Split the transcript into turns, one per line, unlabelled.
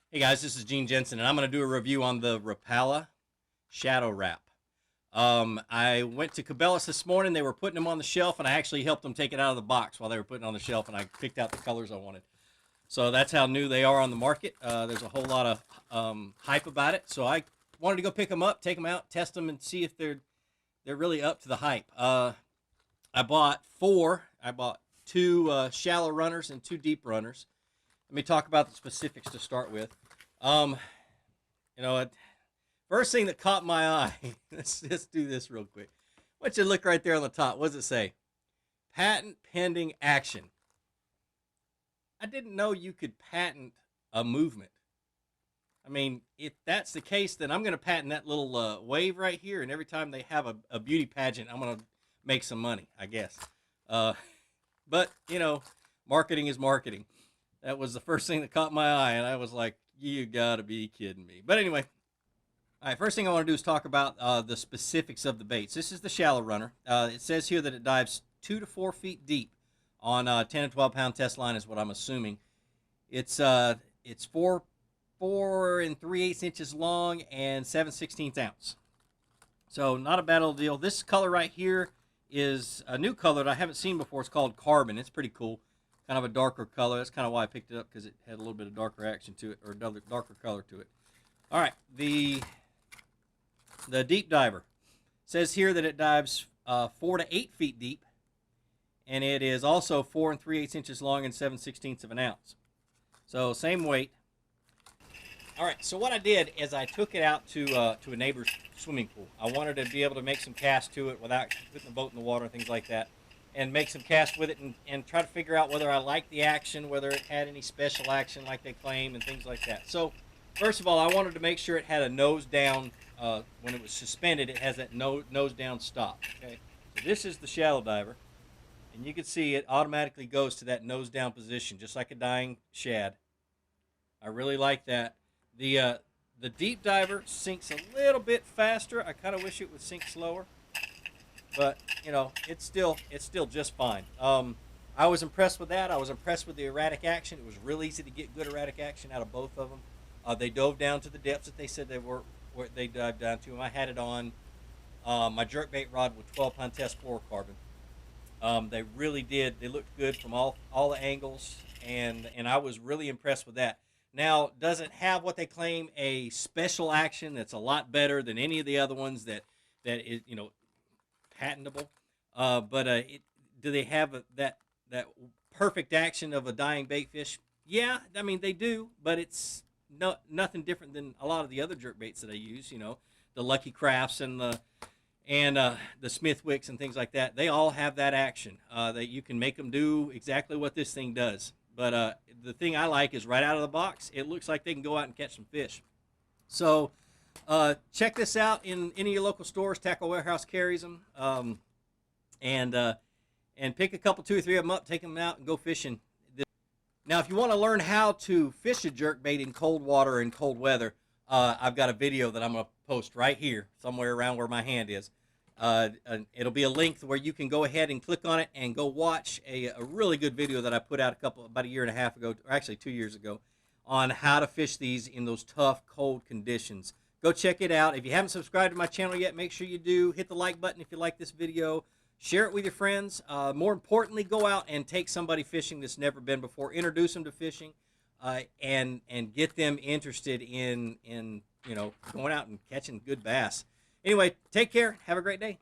Hey guys, this is Gene Jensen, and I'm going to do a review on the Rapala Shadow Rap. I went to Cabela's this morning. They were putting them on the shelf, and I actually helped them take it out of the box while they were putting it on the shelf, and I picked out the colors I wanted. So that's how new they are on the market. There's a whole lot of hype about it, so I wanted to go pick them up, take them out, test them, and see if they're really up to the hype. I bought four. I bought two shallow runners and two deep runners. Let me talk about the specifics to start with. Um, first thing that caught my eye, let's just do this real quick. I want you to look right there on the top. What does it say? Patent pending action. I didn't know you could patent a movement. I mean, if that's the case, then I'm going to patent that little wave right here, and every time they have a beauty pageant, I'm going to make some money, I guess. But, marketing is marketing. That was the first thing that caught my eye, and I was like, you gotta be kidding me. But anyway, all right, first thing I want to do is talk about the specifics of the baits. This is the shallow runner. It says here that it dives 2 to 4 feet deep on 10 and 12 pound test line is what I'm assuming. It's 4 and 3/8 inches long and 7/16 ounce. So not a bad old deal. This color right here is a new color that I haven't seen before. It's called Carbon. It's pretty cool. Kind of a darker color. That's kind of why I picked it up, because it had a little bit of darker action to it, or darker color to it. All right, the deep diver says here that it dives 4 to 8 feet deep, and it is also 4 and 3/8 inches long and 7/16 of an ounce. So same weight. All right, so what I did is I took it out to a neighbor's swimming pool. I wanted to be able to make some casts to it without putting the boat in the water and things like that, and make some casts with it and try to figure out whether I liked the action, whether it had any special action like they claim, and things like that. So first of all, I wanted to make sure it had a nose down. When it was suspended, it has that nose down stop. Okay, so this is the shallow diver, and you can see it automatically goes to that nose down position, just like a dying shad. I really like that. The deep diver sinks a little bit faster. I kind of wish it would sink slower, but it's still just fine. I was impressed with that. I was impressed with the erratic action. It was real easy to get good erratic action out of both of them. They dove down to the depths that they said they dived down to, and I had it on my jerkbait rod with 12-pound test fluorocarbon. They really did. They looked good from all the angles, and I was really impressed with that. Now, does it have what they claim, a special action that's a lot better than any of the other ones that is patentable? Do they have that perfect action of a dying bait fish? Yeah, I mean they do, but it's nothing different than a lot of the other jerk baits that I use. The Lucky Crafts and the Smith Wicks and things like that. They all have that action that you can make them do exactly what this thing does. But the thing I like is right out of the box, it looks like they can go out and catch some fish. So check this out in any of your local stores. Tackle Warehouse carries them. And pick a couple, 2 or 3 of them up, take them out, and go fishing. Now, if you want to learn how to fish a jerkbait in cold water and cold weather, I've got a video that I'm going to post right here, somewhere around where my hand is. It'll be a link where you can go ahead and click on it and go watch a really good video that I put out about a year and a half ago, or actually 2 years ago, on how to fish these in those tough, cold conditions. Go check it out. If you haven't subscribed to my channel yet, make sure you do. Hit the like button if you like this video. Share it with your friends. More importantly, go out and take somebody fishing that's never been before. Introduce them to fishing, and get them interested in going out and catching good bass. Anyway, take care. Have a great day.